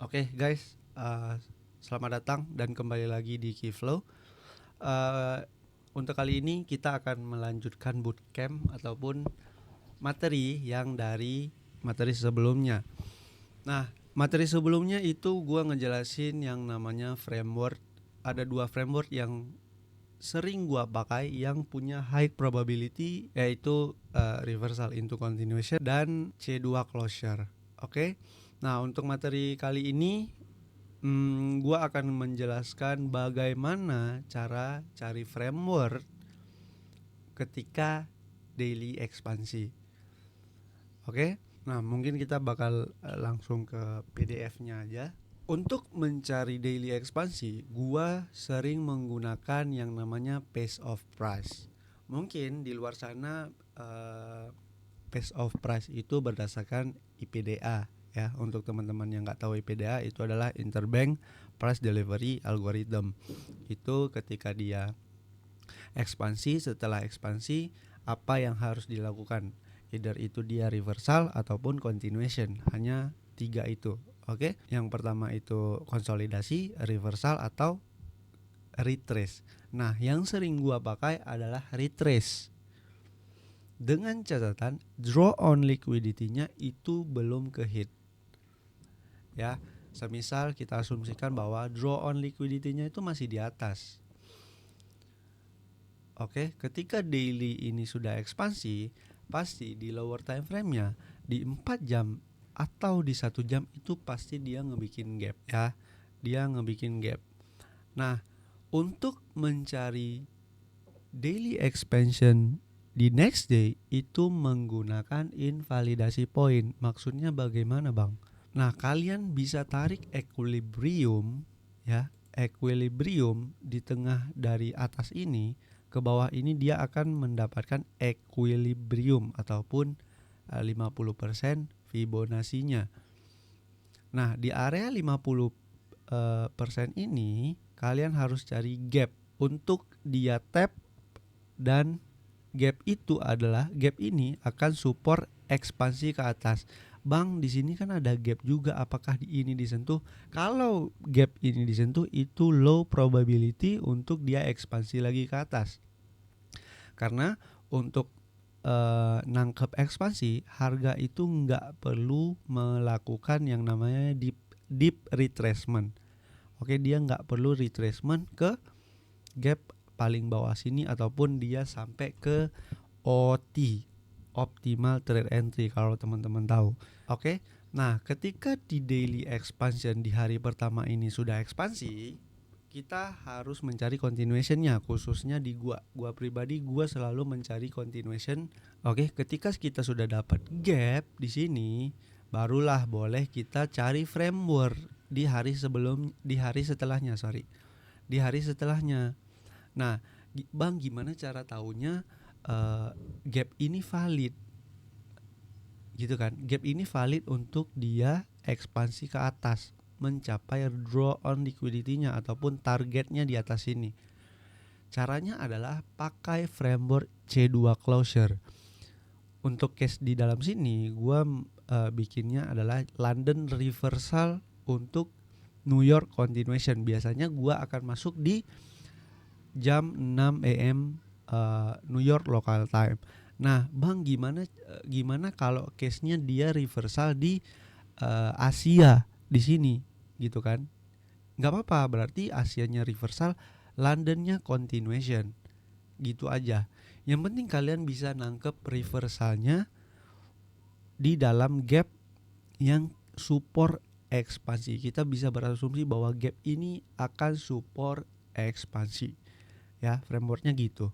Oke guys, selamat datang dan kembali lagi di Keyflow. Eh, untuk kali ini kita akan melanjutkan bootcamp ataupun materi yang dari materi sebelumnya. Nah, materi sebelumnya itu gua ngejelasin yang namanya framework. Ada dua framework yang sering gua pakai yang punya high probability, yaitu reversal into continuation dan C2 closure. Oke. Nah, untuk materi kali ini gua akan menjelaskan bagaimana cara cari framework ketika daily ekspansi. Oke. Nah, mungkin kita bakal langsung ke PDF-nya aja. Untuk mencari daily ekspansi, gua sering menggunakan yang namanya pace of price. Mungkin di luar sana pace of price itu berdasarkan IPDA ya. Untuk teman-teman yang nggak tahu IPDA, itu adalah Interbank Price Delivery Algorithm. Itu ketika dia ekspansi, setelah ekspansi apa yang harus dilakukan, either itu dia reversal ataupun continuation. Hanya tiga itu. Oke, yang pertama itu konsolidasi, reversal atau retrace. Nah, yang sering gua pakai adalah retrace. Dengan catatan draw on liquidity-nya itu belum ke hit. Ya, semisal kita asumsikan bahwa draw on liquidity-nya itu masih di atas. Oke, ketika daily ini sudah ekspansi, pasti di lower time frame-nya di 4 jam atau di 1 jam itu pasti dia ngebikin gap ya. Dia ngebikin gap. Nah, untuk mencari daily expansion di next day itu menggunakan invalidasi point. Maksudnya bagaimana, Bang? Nah, kalian bisa tarik equilibrium ya. Equilibrium di tengah dari atas ini ke bawah ini, dia akan mendapatkan equilibrium ataupun 50% Fibonacci-nya. Nah, di area 50% ini kalian harus cari gap untuk dia tap, dan gap itu adalah gap ini akan support ekspansi ke atas. Bang, di sini kan ada gap juga, apakah ini disentuh? Kalau gap ini disentuh itu low probability untuk dia ekspansi lagi ke atas. Karena untuk nangkep ekspansi, harga itu nggak perlu melakukan yang namanya deep retracement. Oke, dia nggak perlu retracement ke gap paling bawah sini ataupun dia sampai ke OT, optimal trade entry, kalau teman-teman tahu. Oke. Nah, ketika di daily expansion di hari pertama ini sudah ekspansi, kita harus mencari continuationnya. Khususnya di gua pribadi, gua selalu mencari continuation. Oke, ketika kita sudah dapat gap di sini, barulah boleh kita cari framework di hari setelahnya, di hari setelahnya. Nah, Bang, gimana cara taunya gap ini valid? Gitu kan? Gap ini valid untuk dia ekspansi ke atas, mencapai draw on liquidity-nya ataupun targetnya di atas ini. Caranya adalah pakai framework C2 closure. Untuk case di dalam sini gua bikinnya adalah London reversal untuk New York continuation. Biasanya gua akan masuk di jam 6 AM New York local time. Nah, Bang, gimana kalau case-nya dia reversal di Asia di sini, gitu kan? Nggak apa-apa, berarti Asianya reversal, Londonnya continuation, gitu aja. Yang penting kalian bisa nangkep reversalnya di dalam gap yang support ekspansi. Kita bisa berasumsi bahwa gap ini akan support ekspansi. Ya, frameworknya gitu.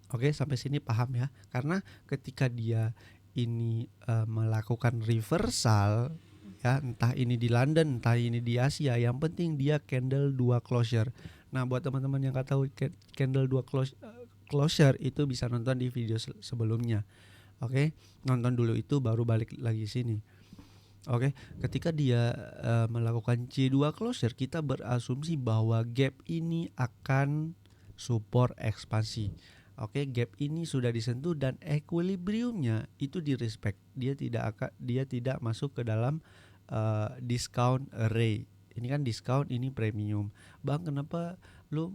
Oke, sampai sini paham ya? Karena ketika dia ini melakukan reversal ya, entah ini di London, entah ini di Asia, yang penting dia candle 2 closure. Nah, buat teman-teman yang nggak tahu candle 2 closure itu bisa nonton di video sebelumnya. Oke, nonton dulu itu baru balik lagi sini. Oke, ketika dia melakukan C2 closure, kita berasumsi bahwa gap ini akan support ekspansi. Oke, gap ini sudah disentuh dan equilibriumnya itu di respect. Dia tidak masuk ke dalam discount array. Ini kan discount, ini premium. Bang, kenapa lu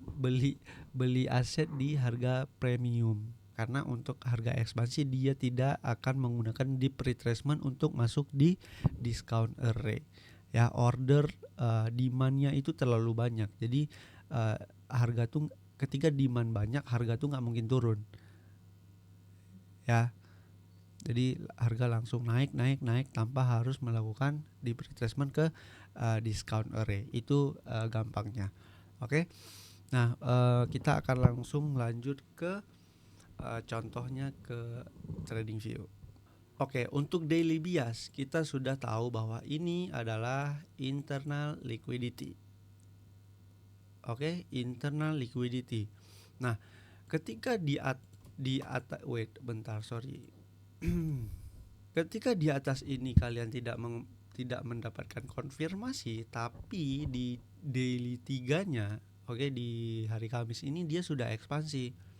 beli aset di harga premium? Karena untuk harga ekspansi dia tidak akan menggunakan deep retracement untuk masuk di discount array. Ya, order demandnya itu terlalu banyak. Jadi harga tuh ketika demand banyak, harga tuh nggak mungkin turun. Ya. Jadi harga langsung naik tanpa harus melakukan deep retracement ke discount array. Itu gampangnya. Oke. Nah, kita akan langsung lanjut ke contohnya ke TradingView. Oke, untuk daily bias kita sudah tahu bahwa ini adalah internal liquidity. Oke, internal liquidity. Nah, ketika di atas ketika di atas ini kalian tidak mendapatkan konfirmasi, tapi di daily 3-nya, oke, di hari Kamis ini dia sudah ekspansi.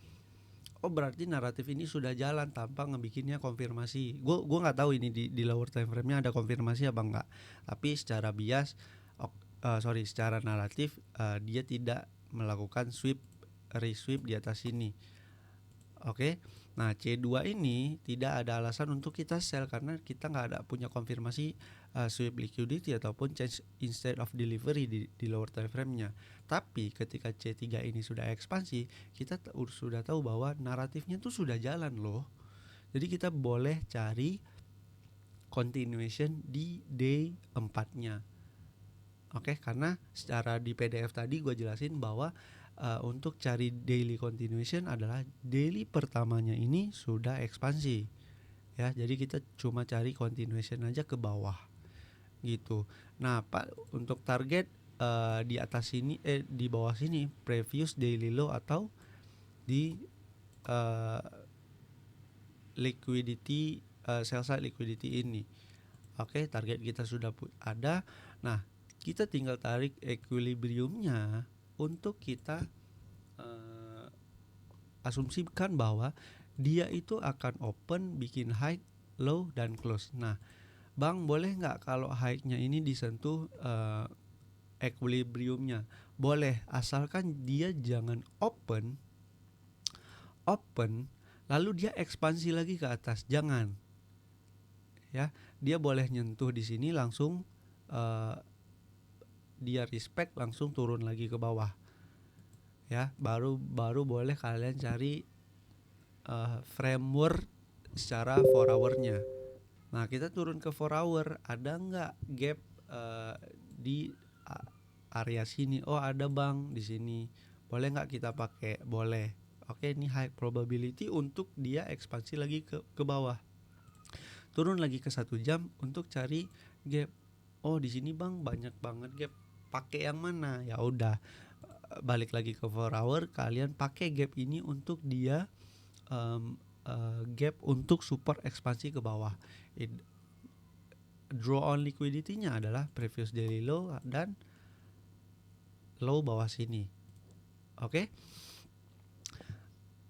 Oh, berarti naratif ini sudah jalan tanpa ngebikinnya konfirmasi. Gue nggak tahu ini di lower time frame-nya ada konfirmasi apa enggak. Tapi secara bias, secara naratif dia tidak melakukan resweep di atas ini. Oke. Nah, C2 ini tidak ada alasan untuk kita sell karena kita nggak ada punya konfirmasi sweep liquidity ataupun change instead of delivery di lower time frame-nya. Tapi ketika C3 ini sudah ekspansi, kita sudah tahu bahwa naratifnya tuh sudah jalan loh. Jadi kita boleh cari continuation di day 4-nya. Oke, karena secara di PDF tadi gue jelasin bahwa untuk cari daily continuation adalah daily pertamanya ini sudah ekspansi. Ya, jadi kita cuma cari continuation aja ke bawah. Gitu. Nah, Pak, untuk target di atas sini di bawah sini previous daily low atau di liquidity sell side liquidity ini. Oke, target kita sudah ada. Nah, kita tinggal tarik equilibriumnya untuk kita asumsikan bahwa dia itu akan open, bikin high, low, dan close. Nah, Bang, boleh nggak kalau high-nya ini disentuh equilibriumnya? Boleh, asalkan dia jangan open lalu dia ekspansi lagi ke atas. Jangan. Ya, dia boleh nyentuh di sini langsung dia respect langsung turun lagi ke bawah. Ya, baru boleh kalian cari framework secara 4 hour-nya. Nah, kita turun ke 4 hour, ada nggak gap di area sini? Oh, ada Bang di sini. Boleh nggak kita pakai? Boleh. Oke, ini high probability untuk dia ekspansi lagi ke bawah. Turun lagi ke 1 jam untuk cari gap. Oh, di sini Bang banyak banget gap. Pakai yang mana? Ya udah, balik lagi ke 4 hour, kalian pakai gap ini untuk dia gap untuk support ekspansi ke bawah. Draw on liquidity-nya adalah previous daily low dan low bawah sini. Oke.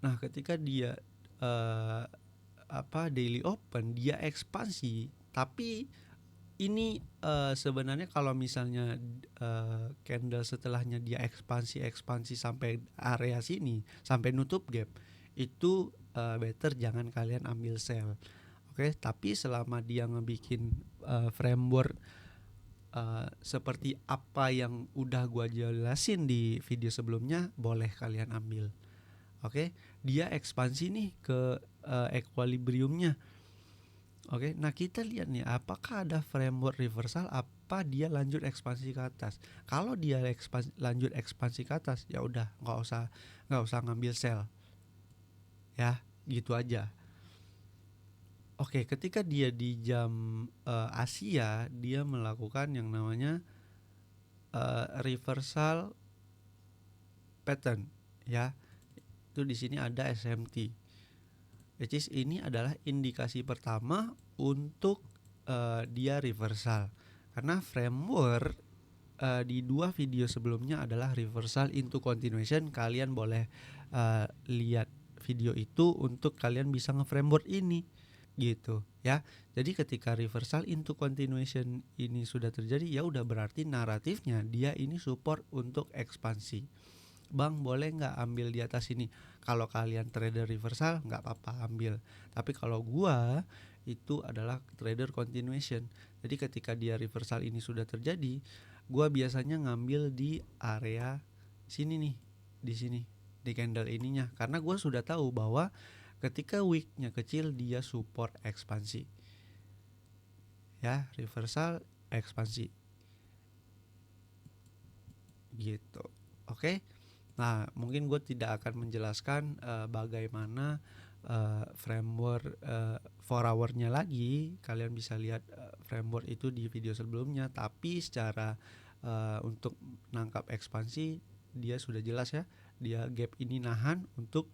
Nah, ketika dia daily open, dia ekspansi, tapi ini sebenarnya kalau misalnya candle setelahnya dia ekspansi sampai area sini, sampai nutup gap, itu better jangan kalian ambil sell. Oke, tapi selama dia ngebikin framework seperti apa yang udah gua jelasin di video sebelumnya, boleh kalian ambil. Oke, dia ekspansi nih ke equilibriumnya. Oke, nah kita lihat nih apakah ada framework reversal, apa dia lanjut ekspansi ke atas. Kalau dia lanjut ekspansi ke atas, ya udah nggak usah ngambil sell. Ya, gitu aja. Oke, ketika dia di jam Asia, dia melakukan yang namanya reversal pattern, ya. Itu di sini ada SMT. Which is ini adalah indikasi pertama untuk dia reversal. Karena framework di 2 video sebelumnya adalah reversal into continuation. Kalian boleh lihat video itu untuk kalian bisa nge-framework ini. gitu ya. Jadi ketika reversal into continuation ini sudah terjadi, ya udah berarti naratifnya dia ini support untuk ekspansi. Bang, boleh nggak ambil di atas ini? Kalau kalian trader reversal nggak apa-apa ambil, tapi kalau gua itu adalah trader continuation. Jadi ketika dia reversal ini sudah terjadi, gua biasanya ngambil di area sini nih, di sini, di candle ininya, karena gua sudah tahu bahwa ketika wicknya kecil dia support ekspansi ya, reversal ekspansi gitu. Oke. Nah, mungkin gue tidak akan menjelaskan bagaimana framework 4 hour-nya lagi. Kalian bisa lihat framework itu di video sebelumnya. Tapi secara untuk nangkap ekspansi dia sudah jelas ya. Dia gap ini nahan untuk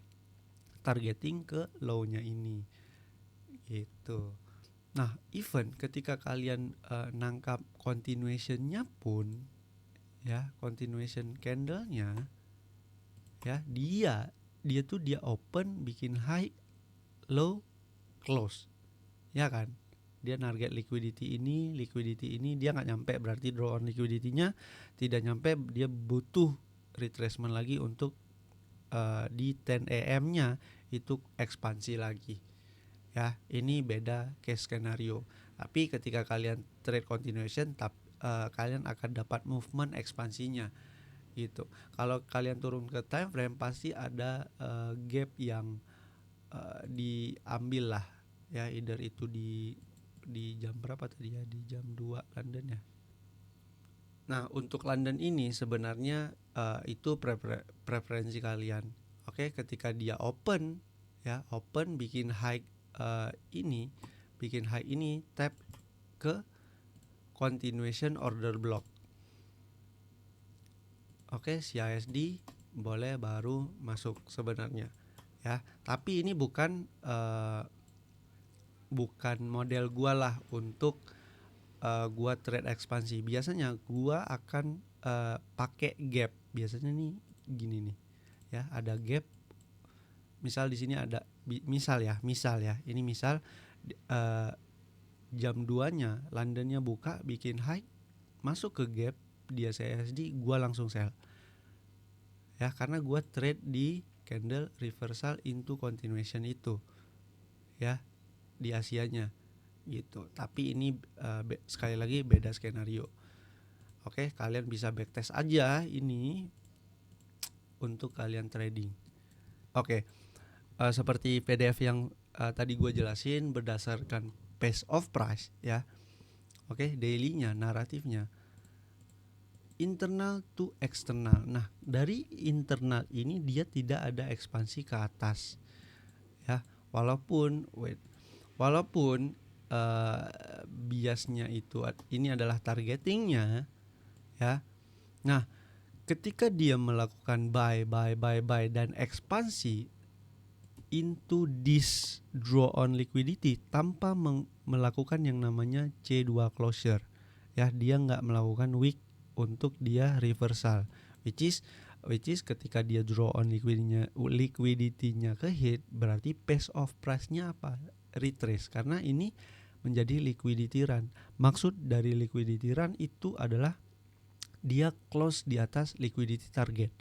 targeting ke low-nya ini. Gitu. Nah, even ketika kalian nangkap continuation-nya pun ya, continuation candle-nya ya, dia tuh dia open bikin high low close ya kan, dia target liquidity ini dia nggak nyampe, berarti draw on liquidity-nya tidak nyampe, dia butuh retracement lagi untuk di 10 AM-nya itu ekspansi lagi ya. Ini beda case skenario. Tapi ketika kalian trade continuation kalian akan dapat movement ekspansinya gitu. Kalau kalian turun ke time frame pasti ada gap yang diambil lah ya, either itu di jam berapa tadi ya, di jam 2 London ya. Nah, untuk London ini sebenarnya itu preferensi kalian. Oke, ketika dia open ya, open bikin high ini tap ke continuation order block. Oke, CISD boleh baru masuk sebenarnya ya. Tapi ini bukan model gua lah untuk gua trade ekspansi. Biasanya gua akan pakai gap. Biasanya nih gini nih. Ya, ada gap. Misal di sini ada misal ya. Ini misal jam 2-nya Londonnya buka bikin high, masuk ke gap dia CSD, gua langsung sell. Ya, karena gua trade di candle reversal into continuation itu. Ya, di Asianya gitu. Tapi ini sekali lagi beda skenario. Oke, kalian bisa backtest aja ini untuk kalian trading. Oke, seperti PDF yang tadi gue jelasin berdasarkan pace of price ya. Oke, dailynya, naratifnya internal to eksternal. Nah, dari internal ini dia tidak ada ekspansi ke atas ya. Walaupun biasnya itu ini adalah targetingnya ya. Nah, ketika dia melakukan buy dan ekspansi into this draw on liquidity tanpa melakukan yang namanya C2 closure ya, dia nggak melakukan wick untuk dia reversal, which is ketika dia draw on liquidity-nya ke hit, berarti pace of price-nya apa? Retrace, karena ini menjadi liquidity run. Maksud dari liquidity run itu adalah dia close di atas liquidity target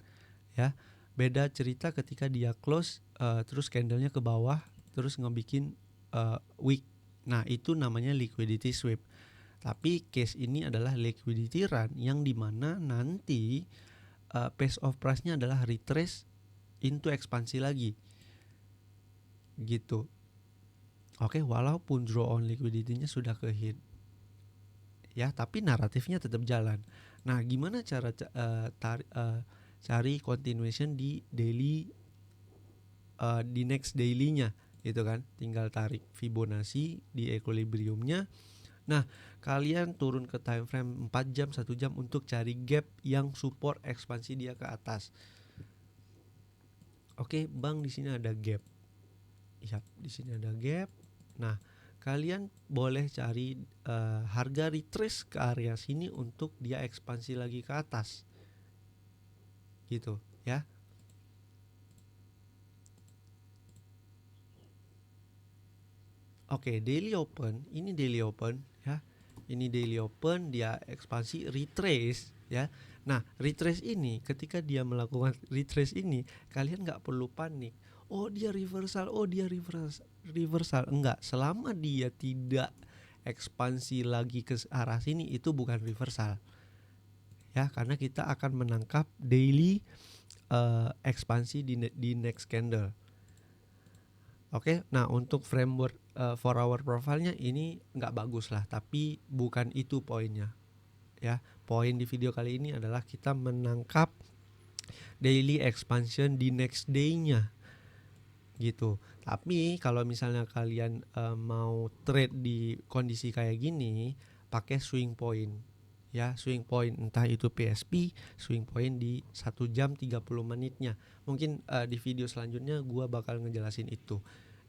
ya. Beda cerita ketika dia close terus candlenya ke bawah terus ngebikin wick. Nah, itu namanya liquidity sweep. Tapi case ini adalah liquidity run yang dimana nanti pace of price-nya adalah retrace into ekspansi lagi gitu. Oke, walaupun draw on liquidity-nya sudah ke hit ya, tapi naratifnya tetap jalan. Nah, gimana cara cari continuation di daily di next daily-nya gitu kan? Tinggal tarik Fibonacci di equilibrium-nya. Nah, kalian turun ke time frame 4 jam, 1 jam untuk cari gap yang support ekspansi dia ke atas. Oke, Bang, di sini ada gap. Ya, di sini ada gap. Nah, kalian boleh cari harga retrace ke area sini untuk dia ekspansi lagi ke atas. Gitu, ya. Oke, daily open, ini daily open ya. Ini daily open, dia ekspansi retrace ya. Nah, retrace ini ketika dia melakukan retrace ini, kalian nggak perlu panik. Oh, dia reversal, reversal. Enggak, selama dia tidak ekspansi lagi ke arah sini, itu bukan reversal. Ya, karena kita akan menangkap daily ekspansi di next candle. Oke, nah untuk framework 4 hour profile-nya ini nggak bagus lah, tapi bukan itu poinnya. Ya, poin di video kali ini adalah kita menangkap daily expansion di next day-nya gitu. Tapi kalau misalnya kalian mau trade di kondisi kayak gini, pakai swing point. Ya, swing point entah itu PSP, swing point di 1 jam 30 menitnya. Mungkin di video selanjutnya gua bakal ngejelasin itu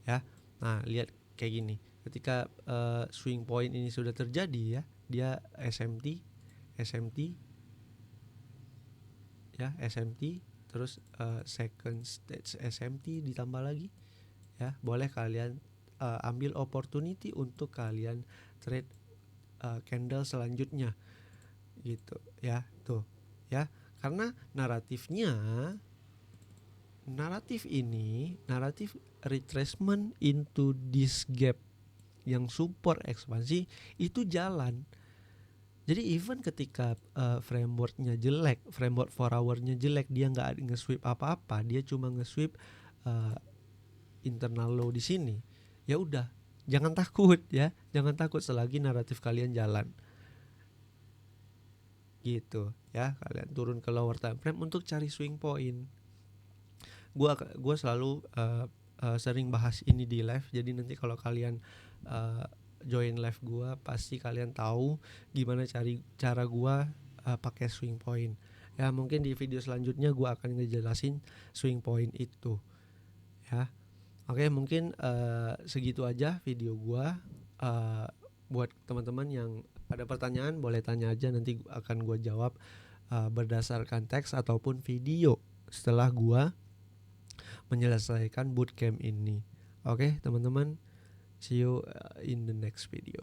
ya. Nah, lihat kayak gini. Ketika swing point ini sudah terjadi ya, dia SMT ya, SMT terus second stage SMT ditambah lagi ya. Boleh kalian ambil opportunity untuk kalian trade candle selanjutnya gitu ya. Tuh ya, karena naratif retracement into this gap yang support ekspansi itu jalan. Jadi even ketika frameworknya jelek, framework 4 hour-nya jelek, dia nggak nge-sweep apa-apa, dia cuma nge-sweep internal low di sini. Ya udah, jangan takut ya, jangan takut selagi naratif kalian jalan. Gitu ya, kalian turun ke lower time frame untuk cari swing point. Gua selalu sering bahas ini di live, jadi nanti kalau kalian join live gua pasti kalian tahu gimana cara gua pakai swing point. Ya, mungkin di video selanjutnya gua akan ngejelasin swing point itu ya. Oke, mungkin segitu aja video gua. Buat teman-teman yang ada pertanyaan boleh tanya aja, nanti akan gua jawab berdasarkan teks ataupun video setelah gua menyelesaikan bootcamp ini. Oke, teman-teman, see you in the next video.